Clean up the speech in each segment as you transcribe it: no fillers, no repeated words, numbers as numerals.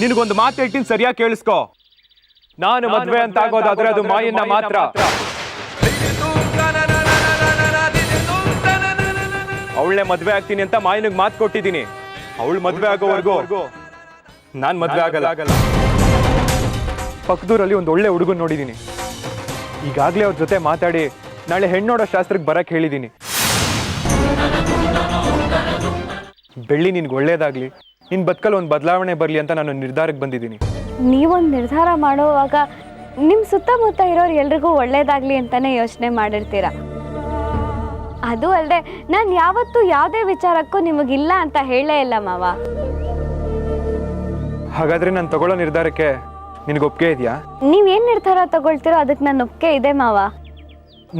ನಿನಗೊಂದು ಮಾತು ಹೇಳ್ತೀನಿ, ಸರಿಯಾಗಿ ಕೇಳಿಸ್ಕೊ. ನಾನು ಮದ್ವೆ ಅಂತ ಆಗೋದಾದ್ರೆ ಅದು ಮಾಯನ್ನ ಮಾತ್ರ. ಅವಳನ್ನೇ ಮದ್ವೆ ಆಗ್ತೀನಿ ಅಂತ ಮಾಯನಿಗೆ ಮಾತು ಕೊಟ್ಟಿದ್ದೀನಿ. ಅವಳು ಮದ್ವೆ ಆಗೋವರೆಗೂ ನಾನ್ ಮದ್ವೆ ಆಗಲ್ಲ. ಪಕ್ಕದೂರಲ್ಲಿ ಒಂದು ಒಳ್ಳೆ ಹುಡುಗನ್ ನೋಡಿದ್ದೀನಿ. ಈಗಾಗಲೇ ಅವ್ರ ಜೊತೆ ಮಾತಾಡಿ ನಾಳೆ ಹೆಣ್ಣೋಡೋ ಶಾಸ್ತ್ರಕ್ಕೆ ಬರಕ್ಕೆ ಹೇಳಿದ್ದೀನಿ. ಬೆಳ್ಳಿ ನಿನ್ಗೆ ಒಳ್ಳೇದಾಗ್ಲಿ, ನಿನ್ ಬದುಕಲ್ಲಿ ಒಂದು ಬದಲಾವಣೆ ಬರಲಿ ಅಂತ ನಾನು ನಿರ್ಧಾರಕ್ಕೆ ಬಂದಿದ್ದೀನಿ. ನೀವೊಂದು ನಿರ್ಧಾರ ಮಾಡುವಾಗ ನಿಮ್ಮ ಸುತ್ತಮುತ್ತ ಇರೋರು ಎಲ್ರಿಗೂ ಒಳ್ಳೇದಾಗ್ಲಿ ಅಂತಾನೆ ಯೋಚನೆ ಮಾಡಿರ್ತೀರ. ಅದು ಅಲ್ಲದೆ ನಾನು ಯಾವತ್ತೂ ಯಾವುದೇ ವಿಚಾರಕ್ಕೂ ನಿಮಗಿಲ್ಲ ಅಂತ ಹೇಳೇ ಇಲ್ಲ ಮಾವ. ಹಾಗಾದ್ರೆ ನಾನು ತಗೊಳ್ಳೋ ನಿರ್ಧಾರಕ್ಕೆ ನಿನಗೆ ಒಪ್ಪಿಗೆ ಇದೆಯಾ? ನೀವೇನು ನಿರ್ಧಾರ ತಗೊಳ್ತೀರೋ ಅದಕ್ಕೆ ನನ್ನ ಒಪ್ಪಿಗೆ ಇದೆ ಮಾವ.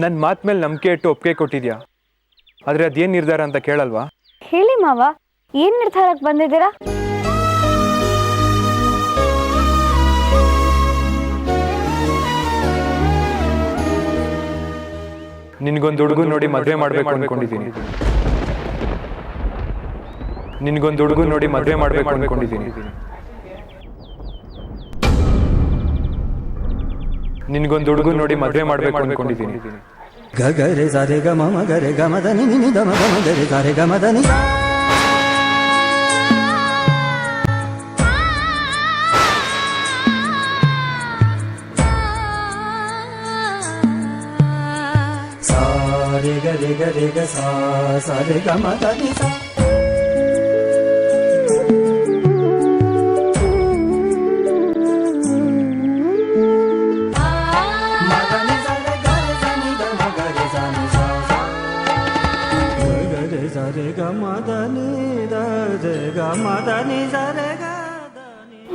ನನ್ನ ಮಾತು ಮೇಲೆ ನಂಬಿಕೆ ಇಟ್ಟು ಒಪ್ಪಿಗೆ ಕೊಟ್ಟಿದ್ಯಾ, ಆದರೆ ಅದೇನು ನಿರ್ಧಾರ ಅಂತ ಕೇಳಲ್ವಾ? ಹೇಳಿ ಮಾವ, ಏನು ನಿರ್ಧಾರಕ್ಕೆ ಬಂದಿದ್ದೀರಾ? ನಿನಗೊಂದು ಹುಡುಗ ನೋಡಿ ಮದುವೆ ಮಾಡಬೇಕು ಅನ್ಕೊಂಡಿದ್ದೀನಿ. ನಿನಗೊಂದು ಹುಡುಗ ನೋಡಿ ಮದುವೆ ಮಾಡಬೇಕು ಅನ್ಕೊಂಡಿದ್ದೀನಿ. ನಿನಗೊಂದು ಹುಡುಗ ನೋಡಿ ಮದುವೆ ಮಾಡಬೇಕು ಅನ್ಕೊಂಡಿದ್ದೀನಿ. ಗಗರೆ ಸಾರೆ ಗಮ ಮಗರೆ ಗಮದನಿ ನಿನಿ ದಮ ಗಮ ಗರೆ ಸಾರೆ ಗಮದನಿ ಸಾರೆ ಗರೆ ಗರೆ ಗ ಸಾರೆ ಗಮದನಿ ಸಾ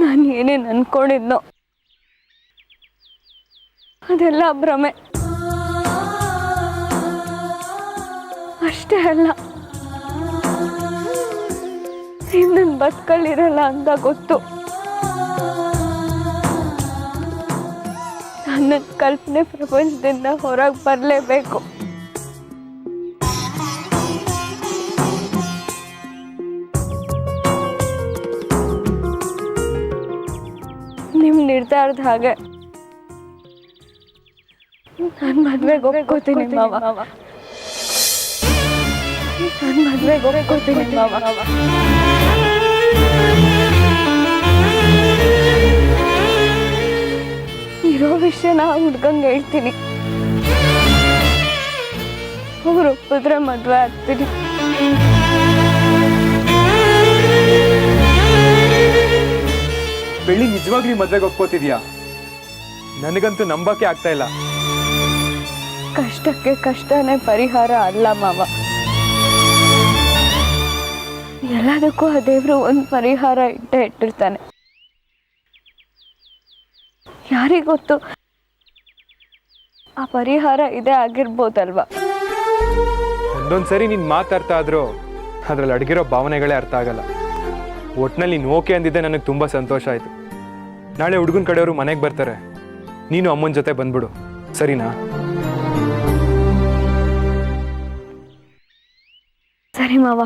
ನಾನು ಏನೇನು ಅನ್ಕೊಂಡಿದ್ನೋ ಅದೆಲ್ಲ ಭ್ರಮೆ. ಅಷ್ಟೇ ಅಲ್ಲ, ನೀವು ನನ್ನ ಬದುಕಲ್ಲಿರಲ್ಲ ಅಂತ ಗೊತ್ತು. ನನ್ನ ಕಲ್ಪನೆ ಪ್ರಪಂಚದಿಂದ ಹೊರಗೆ ಬರಲೇಬೇಕು. ನಿಮ್ಮ ನಿರ್ಧಾರದ ಹಾಗೆ ನಾನು ಮದುವೆಗೆ ಒಪ್ಕೋತೀನಿ ಮಾವ. ನಾನು ಮದುವೆಗೆ ಒಪ್ಕೋತೀನಿ ಮಾವ. ಇರೋ ವಿಷಯನ ಹುಡ್ಗಂಗೆ ಹೇಳ್ತೀನಿ. ಅವ್ರು ಒಪ್ಪಿದ್ರೆ ಮದುವೆ ಆಗ್ತೀನಿ. ಬೆಳ್ಳಿ, ನಿಜವಾಗ್ಲೂ ಮದ್ವೆಗೆ ಒಪ್ಕೋತಿದ್ಯಾ? ನನಗಂತೂ ನಂಬಕ್ಕೆ ಆಗ್ತಾ ಇಲ್ಲ. ಕಷ್ಟಕ್ಕೆ ಕಷ್ಟನೇ ಪರಿಹಾರ ಅಲ್ಲ ಮಾವ. ಎಲ್ಲದಕ್ಕೂ ಆ ದೇವ್ರು ಒಂದು ಪರಿಹಾರ ಇಟ್ಟಿರ್ತಾನೆ. ಯಾರಿಗೊತ್ತು ಆ ಪರಿಹಾರ ಇದೇ ಆಗಿರ್ಬೋದಲ್ವಾ? ಒಂದೊಂದ್ಸರಿ ನೀನ್ ಮಾತಾಡ್ತಾ ಆದ್ರೂ ಅದ್ರಲ್ಲಿ ಅಡಗಿರೋ ಭಾವನೆಗಳೇ ಅರ್ಥ ಆಗಲ್ಲ. ಒಟ್ನಲ್ಲಿ ನೀನು ಓಕೆ ಅಂದಿದ್ದೆ ನನಗೆ ತುಂಬ ಸಂತೋಷ ಆಯಿತು. ನಾಳೆ ಹುಡುಗನ ಕಡೆಯವರು ಮನೆಗೆ ಬರ್ತಾರೆ, ನೀನು ಅಮ್ಮನ ಜೊತೆ ಬಂದ್ಬಿಡು, ಸರಿನಾ? ಸರಿ ಮಾವ.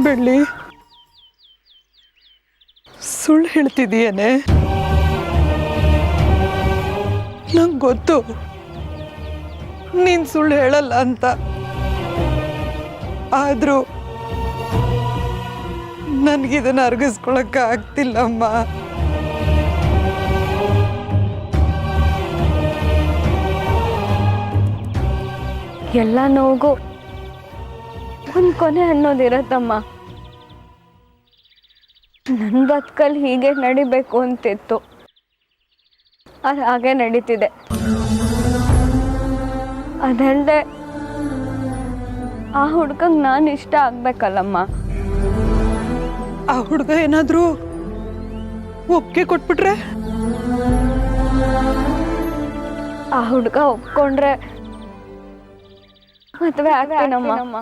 ಬೆಳ್ಳಿ, ಸುಳ್ಳು ಹೇಳ್ತಿದೀಯೇನೆ? ನಂಗೆ ಗೊತ್ತು ನೀನು ಸುಳ್ಳು ಹೇಳಲ್ಲ ಅಂತ. ಆದರೂ ನನಗಿದನ್ನು ಅರ್ಗಿಸ್ಕೊಳಕ್ಕೆ ಆಗ್ತಿಲ್ಲಮ್ಮ. ಎಲ್ಲ ನೋವು ಒಂದು ಕೊನೆ ಅನ್ನೋದಿರತ್ತಮ್ಮ. ನನ್ನ ಬದುಕಲ್ಲಿ ಹೀಗೆ ನಡಿಬೇಕು ಅಂತಿತ್ತು, ಅದು ಹಾಗೆ ನಡೀತಿದೆ. ಅದಲ್ಲದೆ ಆ ಹುಡ್ಗಂಗೆ ನಾನು ಇಷ್ಟ ಆಗ್ಬೇಕಲ್ಲಮ್ಮ. ಆ ಹುಡುಗ ಏನಾದರೂ ಒಪ್ಪಿಗೆ ಕೊಟ್ಬಿಟ್ರೆ? ಆ ಹುಡುಗ ಒಪ್ಕೊಂಡ್ರೆ ಮದುವೆ ಆಗ್ತೀನಮ್ಮ.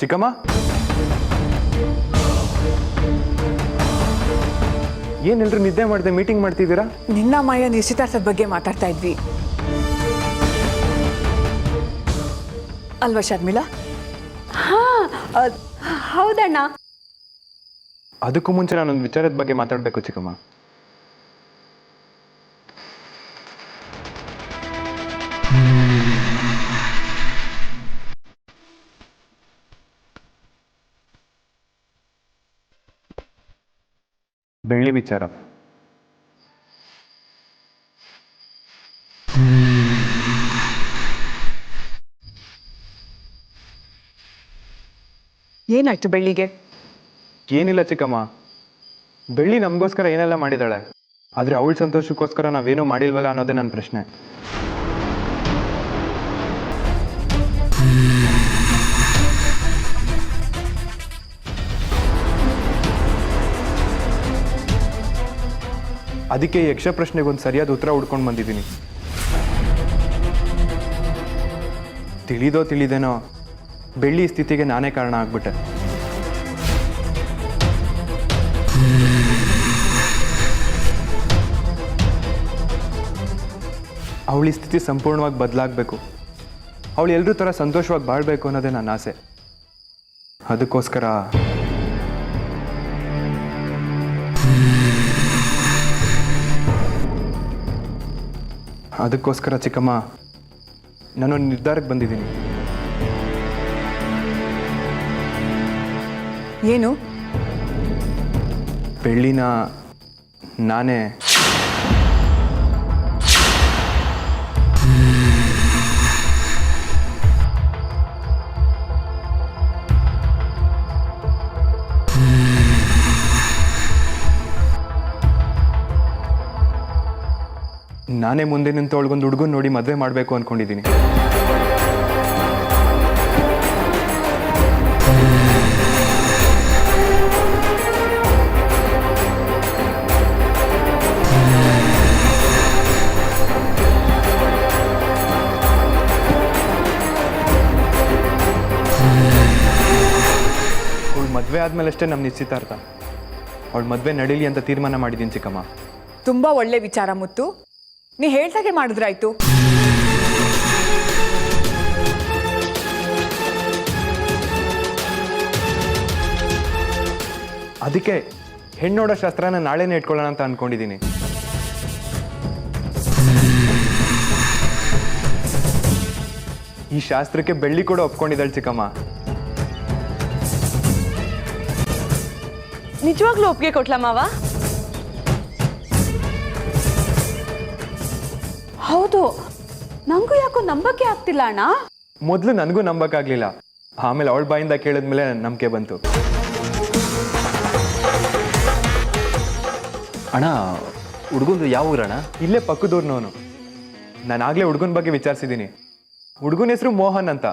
ಚಿಕ್ಕಮ್ಮ, ಏನೆಲ್ಲರೂ ನಿದ್ದೆ ಮಾಡದೆ ಮೀಟಿಂಗ್ ಮಾಡ್ತಿದ್ದೀರಾ? ನಿನ್ನ ಮಾಯ ನಿಶ್ಚಿತಾರ್ಥದ ಬಗ್ಗೆ ಮಾತಾಡ್ತಾ ಇದ್ವಿ ಅಲ್ವಾ ಶರ್ಮಿಳಾ? ಹೌದಣ್ಣ. ಅದಕ್ಕೂ ಮುಂಚೆ ನಾನೊಂದು ವಿಚಾರದ ಬಗ್ಗೆ ಮಾತಾಡಬೇಕು ಚಿಕ್ಕಮ್ಮ. ಬೆಳ್ಳಿ ವಿಚಾರ. ಏನಾಯ್ತು ಬೆಳ್ಳಿಗೆ? ಏನಿಲ್ಲ ಚಿಕ್ಕಮ್ಮ, ಬೆಳ್ಳಿ ನಮಗೋಸ್ಕರ ಏನೆಲ್ಲ ಮಾಡಿದಾಳೆ, ಆದರೆ ಅವಳ ಸಂತೋಷಕ್ಕೋಸ್ಕರ ನಾವೇನೂ ಮಾಡಿಲ್ವಲ್ಲ ಅನ್ನೋದೇ ನನ್ನ ಪ್ರಶ್ನೆ. ಅದಕ್ಕೆ ಈ ಯಕ್ಷ ಪ್ರಶ್ನೆಗೊಂದು ಸರಿಯಾದ ಉತ್ತರ ಹುಡ್ಕೊಂಡು ಬಂದಿದ್ದೀನಿ. ತಿಳಿದೋ ತಿಳಿದೇನೋ ಬೆಳ್ಳಿ ಸ್ಥಿತಿಗೆ ನಾನೇ ಕಾರಣ ಆಗ್ಬಿಟ್ಟೆ. ಅವಳಿ ಸ್ಥಿತಿ ಸಂಪೂರ್ಣವಾಗಿ ಬದಲಾಗಬೇಕು, ಅವಳು ಎಲ್ಲರೂ ಥರ ಸಂತೋಷವಾಗಿ ಬಾಳಬೇಕು ಅನ್ನೋದೇ ನನ್ನ ಆಸೆ. ಅದಕ್ಕೋಸ್ಕರ ಚಿಕ್ಕಮ್ಮ, ನಾನೊಂದು ನಿರ್ಧಾರಕ್ಕೆ ಬಂದಿದ್ದೀನಿ. ಏನು? ಬೆಳ್ಳಿನ ನಾನೇ ಮುಂದೆ ನಿಂತು ಅವಳಿಗೊಂದು ಹುಡುಗನ ನೋಡಿ ಮದುವೆ ಮಾಡಬೇಕು ಅಂದ್ಕೊಂಡಿದ್ದೀನಿ. ಅವಳು ಮದುವೆ ಆದಮೇಲಷ್ಟೇ ನಮ್ಮ ನಿಶ್ಚಿತಾರ್ಥ. ಅವಳು ಮದುವೆ ನಡೀಲಿ ಅಂತ ತೀರ್ಮಾನ ಮಾಡಿದ್ದೀನಿ ಚಿಕ್ಕಮ್ಮ. ತುಂಬಾ ಒಳ್ಳೆ ವಿಚಾರ ಮುತ್ತು, ನೀ ಹೇಳ್ದಾಗೆ ಮಾಡಿದ್ರಾಯ್ತು. ಅದಕ್ಕೆ ಹೆಣ್ಣೋಡೋ ಶಾಸ್ತ್ರನ ನಾಳೆನೇ ಇಟ್ಕೊಳ್ಳೋಣ ಅಂತ ಅನ್ಕೊಂಡಿದ್ದೀನಿ. ಈ ಶಾಸ್ತ್ರಕ್ಕೆ ಬೆಳ್ಳಿ ಕೂಡ ಒಪ್ಕೊಂಡಿದ್ದಾಳೆ ಚಿಕ್ಕಮ್ಮ. ನಿಜವಾಗ್ಲೂ ಒಪ್ಪಿಗೆ ಕೊಟ್ಲ ಮಾವ? ಹೌದು, ನಂಗೂ ಯಾಕೋ ನಂಬಕ್ಕೆ ಆಗ್ತಿಲ್ಲ ಅಣ್ಣ. ಮೊದಲು ನನಗೂ ನಂಬಕ್ಕಾಗ್ಲಿಲ್ಲ, ಆಮೇಲೆ ಅವಳ ಬಾಯಿಂದ ಕೇಳಿದ್ಮೇಲೆ ನಂಬಿಕೆ ಬಂತು. ಅಣ್ಣ, ಹುಡುಗಂದು ಯಾವ ಊರಣ್ಣ? ಇಲ್ಲೇ ಪಕ್ಕದೂರ್ನವನು. ನಾನು ಆಗ್ಲೇ ಹುಡುಗನ ಬಗ್ಗೆ ವಿಚಾರಿಸಿದ್ದೀನಿ. ಹುಡುಗನ ಹೆಸರು ಮೋಹನ್ ಅಂತ.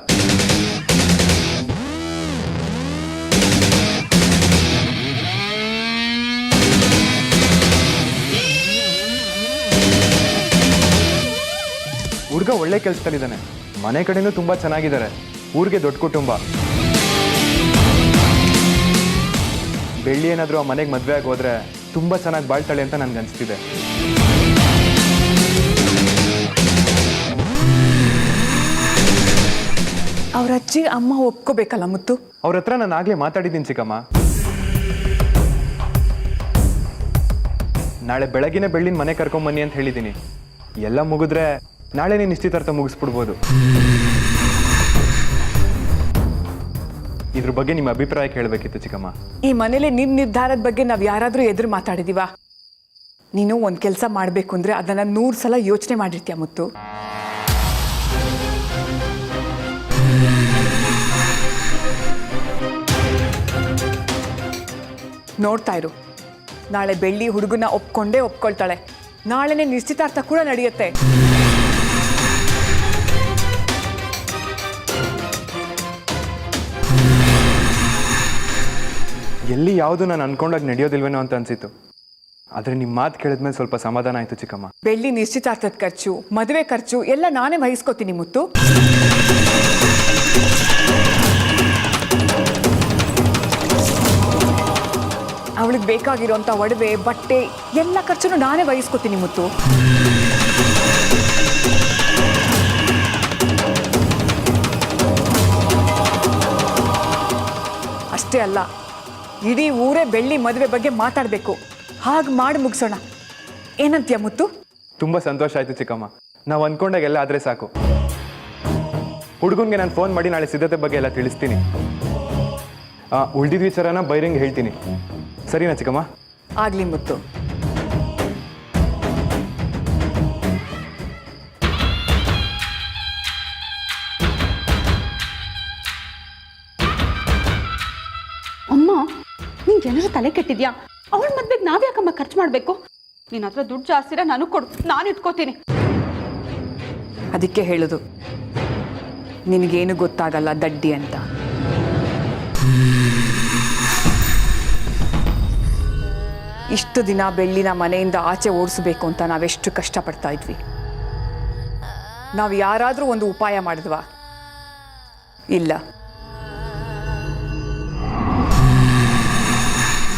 ಹುಡುಗ ಒಳ್ಳೆ ಕೆಲಸದಲ್ಲಿದ್ದಾನೆ, ಮನೆ ಕಡೆನೂ ತುಂಬಾ ಚೆನ್ನಾಗಿದ್ದಾರೆ, ಊರಿಗೆ ದೊಡ್ಡ ಕುಟುಂಬ. ಬೆಳ್ಳಿ ಏನಾದರೂ ಆ ಮನೆಗೆ ಮದುವೆ ಆಗಿ ಹೋದ್ರೆ ತುಂಬಾ ಚೆನ್ನಾಗಿ ಬಾಳ್ತಾಳೆ ಅಂತ ನನ್ಗನ್ಸ್ತಿದೆ. ಅವ್ರ ಅಜ್ಜಿ ಅಮ್ಮ ಒಪ್ಕೋಬೇಕಲ್ಲ ಮುತ್ತು. ಅವ್ರ ಹತ್ರ ನಾನು ಆಗಲೇ ಮಾತಾಡಿದ್ದೀನಿ ಚಿಕ್ಕಮ್ಮ. ನಾಳೆ ಬೆಳಗಿನ ಬೆಳ್ಳಿನ ಮನೆ ಕರ್ಕೊಂಬನ್ನಿ ಅಂತ ಹೇಳಿದ್ದೀನಿ. ಎಲ್ಲ ಮುಗಿದ್ರೆ ನಾಳೆ ನೀನು ನಿಶ್ಚಿತಾರ್ಥ ಮುಗಿಸ್ಬಿಡ್ಬೋದು. ಇದ್ರ ಬಗ್ಗೆ ನಿಮ್ಮ ಅಭಿಪ್ರಾಯ ಕೇಳಬೇಕಿತ್ತು ಚಿಕ್ಕಮ್ಮ. ಈ ಮನೇಲಿ ನಿನ್ನ ನಿರ್ಧಾರದ ಬಗ್ಗೆ ನಾವು ಯಾರಾದರೂ ಎದುರು ಮಾತಾಡಿದೀವಾ? ನೀನು ಒಂದು ಕೆಲಸ ಮಾಡಬೇಕು ಅಂದರೆ ಅದನ್ನು 100 ಸಲ ಯೋಚನೆ ಮಾಡಿರ್ತೀಯ ಮುತ್ತು. ನೋಡ್ತಾ ಇರು, ನಾಳೆ ಬೆಳ್ಳಿ ಹುಡುಗನ ಒಪ್ಕೊಂಡೇ ಒಪ್ಕೊಳ್ತಾಳೆ. ನಾಳೆನೇ ನಿಶ್ಚಿತಾರ್ಥ ಕೂಡ ನಡೆಯುತ್ತೆ. ಎಲ್ಲಿ ಯಾವುದು ನಾನು ಅನ್ಕೊಂಡಾಗ ನಡೆಯೋದಿಲ್ವೇನೋ ಅಂತ ಅನ್ಸಿತ್ತು. ಆದರೆ ನಿಮ್ಮ ಮಾತು ಕೇಳಿದ್ಮೇಲೆ ಸ್ವಲ್ಪ ಸಮಾಧಾನ ಆಯಿತು ಚಿಕ್ಕಮ್ಮ. ಬೆಳ್ಳಿ ನಿಶ್ಚಿತಾರ್ಥದ ಖರ್ಚು, ಮದುವೆ ಖರ್ಚು ಎಲ್ಲ ನಾನೇ ವಹಿಸ್ಕೋತೀನಿ ಮುತ್ತು. ಅವಳಿಗೆ ಬೇಕಾಗಿರೋಂಥ ಒಡವೆ, ಬಟ್ಟೆ ಎಲ್ಲ ಖರ್ಚನ್ನು ನಾನೇ ವಹಿಸ್ಕೋತೀನಿ ಮುತ್ತು. ಅಷ್ಟೇ ಅಲ್ಲ, ಇಡೀ ಊರೇ ಬೆಳ್ಳಿ ಮದುವೆ ಬಗ್ಗೆ ಮಾತಾಡಬೇಕು. ಹಾಗೆ ಮಾಡಿ ಮುಗಿಸೋಣ. ಏನಂತೀಯ ಮುತ್ತು? ತುಂಬ ಸಂತೋಷ ಆಯಿತು ಚಿಕ್ಕಮ್ಮ. ನಾವು ಅಂದ್ಕೊಂಡಾಗೆಲ್ಲ ಆದರೆ ಸಾಕು. ಹುಡುಗನಿಗೆ ನಾನು ಫೋನ್ ಮಾಡಿ ನಾಳೆ ಸಿದ್ಧತೆ ಬಗ್ಗೆ ಎಲ್ಲ ತಿಳಿಸ್ತೀನಿ. ಉಳಿದಿದ್ದ ವಿಚಾರನ ಬೈರಂಗೆ ಹೇಳ್ತೀನಿ. ಸರಿನಾ ಚಿಕ್ಕಮ್ಮ? ಆಗ್ಲಿ ಮುತ್ತು. ಅಮ್ಮ, ನೀನ್ ಜನರ ತಲೆ ಕೆಟ್ಟಿದ್ಯಾ? ಅವಳ ಮದ್ವೆಗೆ ನಾವ್ಯಾಕಮ್ಮ ಖರ್ಚು ಮಾಡ್ಬೇಕು? ನಿನ್ನ ಹತ್ರ ದುಡ್ಡು ಜಾಸ್ತಿರ ನಾನು ಕೊಡು, ನಾನು ಇಟ್ಕೋತೀನಿ. ಅದಕ್ಕೆ ಹೇಳೋದು, ನಿನಗೇನು ಗೊತ್ತಾಗಲ್ಲ ದಡ್ಡಿ ಅಂತ. ಇಷ್ಟು ದಿನ ಬೆಳ್ಳಿನ ಮನೆಯಿಂದ ಆಚೆ ಓಡಿಸಬೇಕು ಅಂತ ನಾವೆಷ್ಟು ಕಷ್ಟಪಡ್ತಾ ಇದ್ವಿ. ನಾವು ಯಾರಾದರೂ ಒಂದು ಉಪಾಯ ಮಾಡಿದ್ವಾ? ಇಲ್ಲ.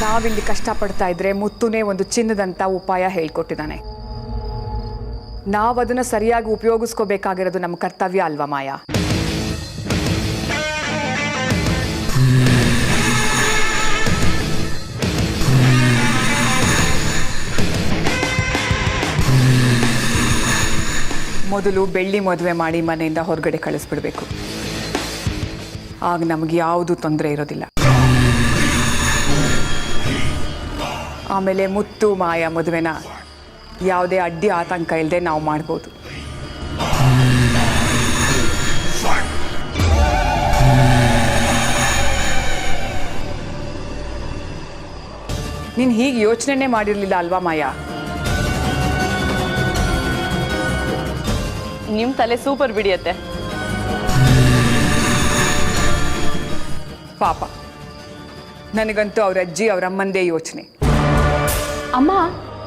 ನಾವಿಲ್ಲಿ ಕಷ್ಟಪಡ್ತಾ ಇದ್ರೆ ಮುತ್ತುನೇ ಒಂದು ಚಿನ್ನದಂಥ ಉಪಾಯ ಹೇಳ್ಕೊಟ್ಟಿದ್ದಾನೆ. ನಾವದನ್ನು ಸರಿಯಾಗಿ ಉಪಯೋಗಿಸ್ಕೋಬೇಕಾಗಿರೋದು ನಮ್ಮ ಕರ್ತವ್ಯ ಅಲ್ವಾ ಮಾಯಾ? ಮೊದಲು ಬೆಳ್ಳಿ ಮದುವೆ ಮಾಡಿ ಮನೆಯಿಂದ ಹೊರಗಡೆ ಕಳಿಸ್ಬಿಡ್ಬೇಕು. ಆಗ ನಮಗೆ ಯಾವುದು ತೊಂದರೆ ಇರೋದಿಲ್ಲ. ಆಮೇಲೆ ಮುತ್ತು ಮಾಯಾ ಮದುವೆನ ಯಾವುದೇ ಅಡ್ಡಿ ಆತಂಕ ಇಲ್ಲದೆ ನಾವು ಮಾಡ್ಬೋದು. ನೀನು ಹೀಗೆ ಯೋಚನೆ ಮಾಡಿರಲಿಲ್ಲ ಅಲ್ವಾ ಮಾಯಾ? ನಿಮ್ಮ ತಲೆ ಸೂಪರ್ ಬಿಡಿಯತ್ತೆ. ಪಾಪ, ನನಗಂತೂ ಅವ್ರ ಅಜ್ಜಿ ಅವ್ರ ಅಮ್ಮಂದೇ ಯೋಚನೆ. ಅಮ್ಮ,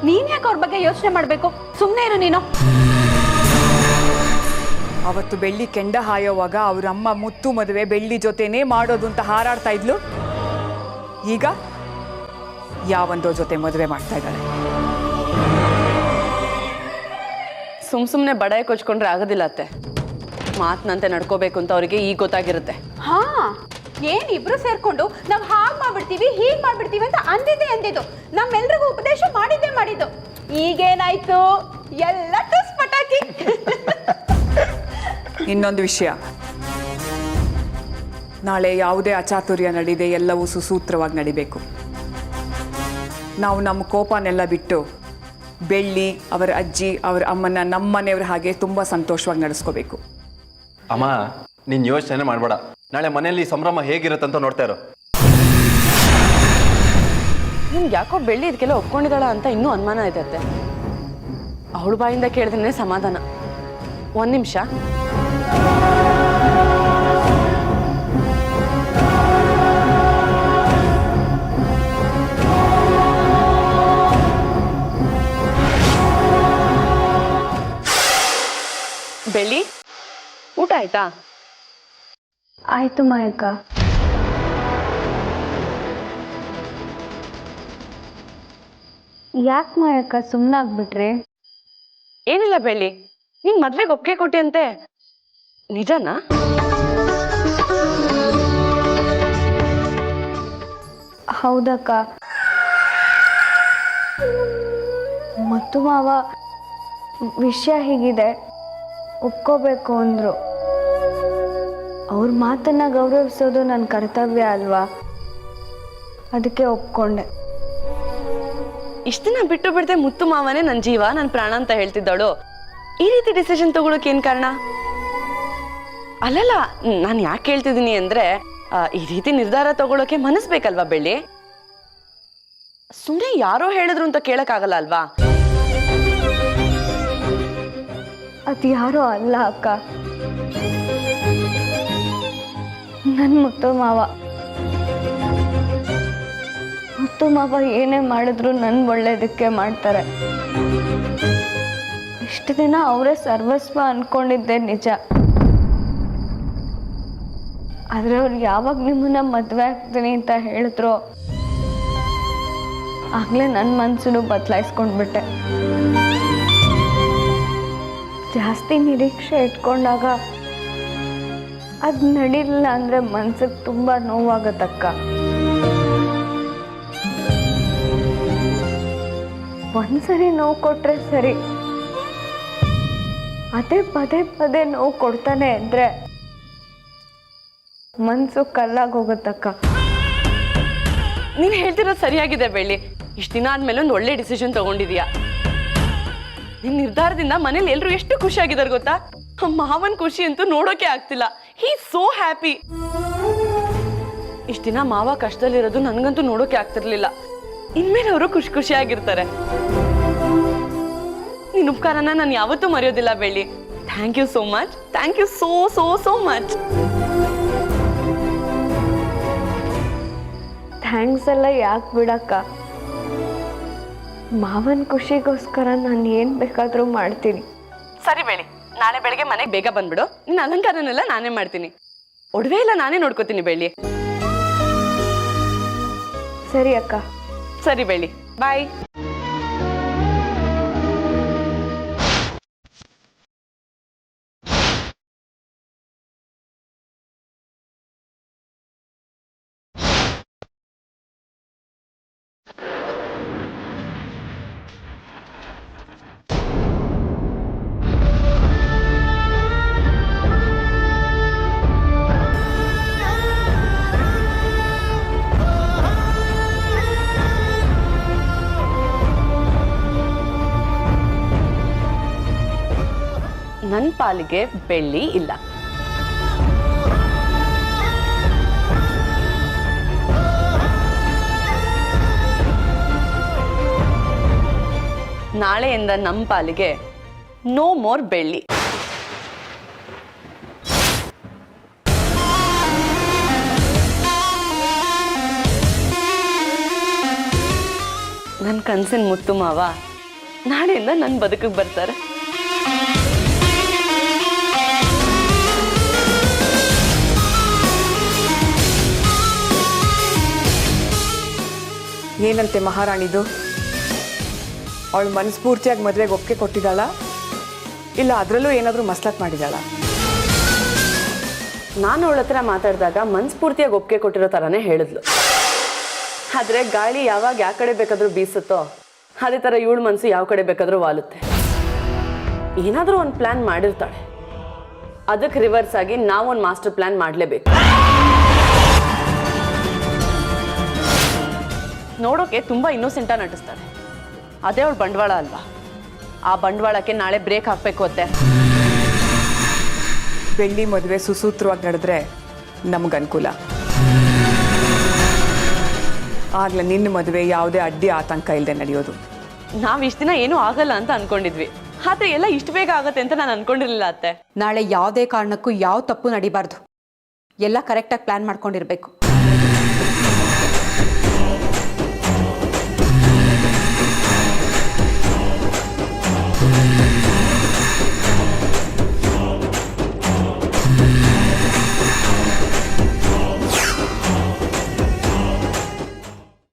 ನೀನ್ ಯಾಕೆ ಅವ್ರ ಬಗ್ಗೆ ಯೋಚನೆ ಮಾಡ್ಬೇಕು? ಸುಮ್ಮನೆ ಇರು ನೀನು. ಅವತ್ತು ಬೆಳ್ಳಿ ಕೆಂಡ ಹಾಯೋವಾಗ ಅವ್ರ ಅಮ್ಮ ಮುತ್ತು ಮದುವೆ ಬೆಳ್ಳಿ ಜೊತೆನೇ ಮಾಡೋದು ಅಂತ ಹಾರಾಡ್ತಾ ಇದ್ಲು. ಈಗ ಯಾವಂದೋ ಜೊತೆ ಮದುವೆ ಮಾಡ್ತಾ ಇದ್ದಾಳೆ. ಸುಮ್ಮನೆ ಬಡಾಯಿ ಕೊಚ್ಕೊಂಡ್ರೆ ಆಗೋದಿಲ್ಲ ಅತ್ತೆ. ಮಾತಿನಂತೆ ನಡ್ಕೋಬೇಕು ಅಂತ ಅವರಿಗೆ ಈಗ ಗೊತ್ತಾಗಿರುತ್ತೆ. ಹಾ, ಏನ್ ಇಬ್ರು ಸೇರ್ಕೊಂಡು ನಾವ್ ಹಾಗ್ ಮಾಡ್ಬಿಡ್ತೀವಿ, ಹೀಗ್ ಮಾಡ್ಬಿಡ್ತೀವಿ ಅಂತ ಅಂದಿದ್ದು. ನಮ್ಮೆಲ್ರಿಗೂ ಉಪದೇಶ ಮಾಡಿದ್ದು. ಈಗೇನಾಯ್ತು? ಎಲ್ಲ ಟುಸ್ ಪಟಾಕಿ. ಇನ್ನೊಂದು ವಿಷಯ, ನಾಳೆ ಯಾವುದೇ ಅಚಾತುರ್ಯ ನಡೀದೆ ಎಲ್ಲವೂ ಸುಸೂತ್ರವಾಗಿ ನಡಿಬೇಕು. ನಾವು ನಮ್ಮ ಕೋಪನೆಲ್ಲ ಬಿಟ್ಟು ಬೆಳ್ಳಿ, ಅವರ ಅಜ್ಜಿ, ಅವರ ಅಮ್ಮನ ನಮ್ಮನೆಯವ್ರ ಹಾಗೆ ತುಂಬ ಸಂತೋಷವಾಗಿ ನಡೆಸ್ಕೋಬೇಕು. ಅಮ್ಮ, ನೀನು ಯೋಚನೆ ಮಾಡಬೇಡ. ನಾಳೆ ಮನೆಯಲ್ಲಿ ಸಂಭ್ರಮ ಹೇಗಿರುತ್ತಂತ ನೋಡ್ತಾ ಇರೋ. ನಿಮ್ಗೆ ಯಾಕೋ ಬೆಳ್ಳಿ ಇದಕ್ಕೆಲ್ಲ ಒಪ್ಕೊಂಡಿದ್ದಾಳ ಅಂತ ಇನ್ನೂ ಅನುಮಾನ ಇದೆ. ಅವಳ ಬಾಯಿಂದ ಕೇಳಿದ್ರೆ ಸಮಾಧಾನ. ಒಂದು ನಿಮಿಷ. ಬೆಳ್ಳಿ, ಊಟ ಆಯ್ತಾ? ಆಯಿತು ಮಾಯಕ್ಕ. ಯಾಕೆ ಮಾಯಕ್ಕ ಸುಮ್ಮನಾಗ್ಬಿಟ್ರಿ? ಏನಿಲ್ಲ ಬೆಳ್ಳಿ, ನೀನ್ ಮದ್ವೆಗೆ ಒಪ್ಪಿಗೆ ಕೊಟ್ಟಿ ಅಂತೆ, ನಿಜನಾ? ಹೌದಕ್ಕ. ಮತ್ತು ಮಾವ ವಿಷಯ ಹೀಗಿದೆ, ಒಪ್ಕೋಬೇಕು ಅಂದರು. ಅವ್ರ ಮಾತನ್ನ ಗೌರವಿಸೋದು ನನ್ನ ಕರ್ತವ್ಯ ಅಲ್ವಾ, ಅದಕ್ಕೆ ಒಪ್ಕೊಂಡೆ. ಇಷ್ಟು ದಿನ ಬಿಟ್ಟು ಬಿಡದೆ ಮುತ್ತು ಮಾವನೇ ನನ್ನ ಜೀವ, ನನ್ನ ಪ್ರಾಣ ಅಂತ ಹೇಳ್ತಿದ್ದಾಳು. ಈ ರೀತಿ ಡಿಸಿಷನ್ ತಗೊಳಕ್ಕೆ ಏನ್ ಕಾರಣ? ಅಲ್ಲಲ್ಲ, ನಾನು ಯಾಕೆ ಹೇಳ್ತಿದ್ದೀನಿ ಅಂದ್ರೆ ಈ ರೀತಿ ನಿರ್ಧಾರ ತಗೊಳಕ್ಕೆ ಮನಸ್ಸು ಬೇಕಲ್ವಾ ಬೆಳ್ಳಿ? ಸುಮ್ಮನೆ ಯಾರೋ ಹೇಳಿದ್ರು ಅಂತ ಕೇಳಕ್ಕಾಗಲ್ಲ ಅಲ್ವಾ? ಅದು ಯಾರೋ ಅಲ್ಲ ಅಕ್ಕ, ನನ್ನ ಮುತ್ತು ಮಾವ. ಮುತ್ತು ಮಾವ ಏನೇ ಮಾಡಿದ್ರು ನನ್ನ ಒಳ್ಳೇದಕ್ಕೆ ಮಾಡ್ತಾರೆ. ಇಷ್ಟು ದಿನ ಅವರೇ ಸರ್ವಸ್ವ ಅನ್ಕೊಂಡಿದ್ದೆ ನಿಜ. ಆದರೆ ಅವ್ರು ಯಾವಾಗ ನಿಮ್ಮನ್ನ ಮದುವೆ ಆಗ್ತೀನಿ ಅಂತ ಹೇಳಿದ್ರು ಆಗಲೇ ನನ್ನ ಮನಸ್ಸನ್ನು ಬದಲಾಯಿಸ್ಕೊಂಡ್ಬಿಟ್ಟೆ. ಜಾಸ್ತಿ ನಿರೀಕ್ಷೆ ಇಟ್ಕೊಂಡಾಗ ಅದು ನಡೀಲಿಲ್ಲ ಅಂದರೆ ಮನ್ಸಿಗೆ ತುಂಬ ನೋವಾಗತ್ತಕ್ಕ. ಒಂದ್ಸರಿ ನೋವು ಕೊಟ್ರೆ ಸರಿ, ಅದೇ ಪದೇ ಪದೇ ನೋವು ಕೊಡ್ತಾನೆ ಇದ್ರೆ ಮನ್ಸು ಕಲ್ಲಾಗಿ ಹೋಗುತ್ತಕ್ಕ. ನೀನು ಹೇಳ್ತಿರೋದು ಸರಿಯಾಗಿದೆ ಬೆಳ್ಳಿ. ಇಷ್ಟು ದಿನ ಆದ್ಮೇಲೆ ಒಂದು ಒಳ್ಳೆ ಡಿಸಿಷನ್ ತಗೊಂಡಿದ್ಯಾ. ನಿನ್ ನಿರ್ಧಾರದಿಂದ ಮನೇಲಿ ಎಲ್ರು ಎಷ್ಟು ಖುಷಿಯಾಗಿದ್ದಾರೆ ಗೊತ್ತಾ? ಮಾವನ್ ಖುಷಿ ಅಂತೂ ನೋಡೋಕೆ ಆಗ್ತಿಲ್ಲ. ಹೀ ಸೋ ಹ್ಯಾಪಿ. ಇಷ್ಟು ದಿನ ಮಾವ ಕಷ್ಟದಲ್ಲಿರೋದು ನನ್ಗಂತೂ ನೋಡೋಕೆ ಆಗ್ತಿರ್ಲಿಲ್ಲ. ಇನ್ಮೇಲೆ ಅವರು ಖುಷಿಯಾಗಿರ್ತಾರೆ. ನಿನ್ನ ಉಪಕಾರನ ನಾನು ಯಾವತ್ತೂ ಮರೆಯೋದಿಲ್ಲ Belli. Thank you so much. Thank you so so so much. Thanks ಎಲ್ಲ ಯಾಕೆ ಬಿಡಕ್ಕ, ಮಾವನ್ ಖುಷಿಗೋಸ್ಕರ ನಾನು ಏನು ಬೇಕಾದರೂ ಮಾಡ್ತೀನಿ. ಸರಿ ಬೆಳಿ, ನಾಳೆ ಬೆಳಗ್ಗೆ ಮನೆಗೆ ಬೇಗ ಬಂದ್ಬಿಡು. ನಿನ್ನ ಅಲಂಕಾರನೆಲ್ಲ ನಾನೇ ಮಾಡ್ತೀನಿ. ಒಡವೆ ಎಲ್ಲ ನಾನೇ ನೋಡ್ಕೋತೀನಿ ಬೆಳ್ಳಿ. ಸರಿ ಅಕ್ಕ. ಸರಿ ಬೆಳ್ಳಿ, ಬಾಯ್. ನನ್ನ ಪಾಲಿಗೆ ಬೆಳ್ಳಿ ಇಲ್ಲ. ನಾಳೆಯಿಂದ ನಮ್ಮ ಪಾಲಿಗೆ ನೋ ಮೋರ್ ಬೆಳ್ಳಿ. ನನ್ನ ಕನಸಿನ ಮುತ್ತು ಮಾವ ನಾಳೆಯಿಂದ ನನ್ನ ಬದುಕಿಗೆ ಬರ್ತಾರೆ. ಏನಂತೆ ಮಹಾರಾಣಿದು? ಅವಳು ಮನಸ್ಫೂರ್ತಿಯಾಗಿ ಮದುವೆಗೆ ಒಪ್ಪಿಗೆ ಕೊಟ್ಟಿದ್ದಾಳ, ಇಲ್ಲ ಅದರಲ್ಲೂ ಏನಾದರೂ ಮಸ್ಲತ್ ಮಾಡಿದ್ದಾಳ? ನಾನು ಅವಳ ಹತ್ರ ಮಾತಾಡಿದಾಗ ಮನಸ್ಫೂರ್ತಿಯಾಗಿ ಒಪ್ಪಿಗೆ ಕೊಟ್ಟಿರೋ ಥರನೇ ಹೇಳಿದ್ಲು. ಆದರೆ ಗಾಳಿ ಯಾವಾಗ ಯಾವ ಕಡೆ ಬೇಕಾದರೂ ಬೀಸುತ್ತೋ ಅದೇ ಥರ ಇವಳ ಮನಸ್ಸು ಯಾವ ಕಡೆ ಬೇಕಾದರೂ ವಾಲುತ್ತೆ. ಏನಾದರೂ ಒಂದು ಪ್ಲ್ಯಾನ್ ಮಾಡಿರ್ತಾಳೆ, ಅದಕ್ಕೆ ರಿವರ್ಸ್ ಆಗಿ ನಾವೊಂದು ಮಾಸ್ಟರ್ ಪ್ಲ್ಯಾನ್ ಮಾಡಲೇಬೇಕು. ನೋಡೋಕೆ ತುಂಬ ಇನ್ನೋಸೆಂಟಾಗಿ ನಟಿಸ್ತಾಳೆ, ಅದೇ ಅವಳು ಬಂಡವಾಳ ಅಲ್ವಾ? ಆ ಬಂಡವಾಳಕ್ಕೆ ನಾಳೆ ಬ್ರೇಕ್ ಹಾಕಬೇಕು ಅತ್ತೆ. ಬೆಳ್ಳಿ ಮದುವೆ ಸುಸೂತ್ರವಾಗಿ ನಡೆದ್ರೆ ನಮ್ಗೆ ಅನುಕೂಲ. ಆಗ್ಲೇ ನಿನ್ನ ಮದುವೆ ಯಾವುದೇ ಅಡ್ಡಿ ಆತಂಕ ಇಲ್ಲದೆ ನಡೆಯೋದು. ನಾವು ಇಷ್ಟು ದಿನ ಏನೂ ಆಗಲ್ಲ ಅಂತ ಅನ್ಕೊಂಡಿದ್ವಿ, ಆದರೆ ಎಲ್ಲ ಇಷ್ಟು ಬೇಗ ಆಗತ್ತೆ ಅಂತ ನಾನು ಅನ್ಕೊಂಡಿರಲಿಲ್ಲ ಅತ್ತೆ. ನಾಳೆ ಯಾವುದೇ ಕಾರಣಕ್ಕೂ ಯಾವ ತಪ್ಪು ನಡಿಬಾರ್ದು. ಎಲ್ಲ ಕರೆಕ್ಟಾಗಿ ಪ್ಲಾನ್ ಮಾಡ್ಕೊಂಡಿರ್ಬೇಕು.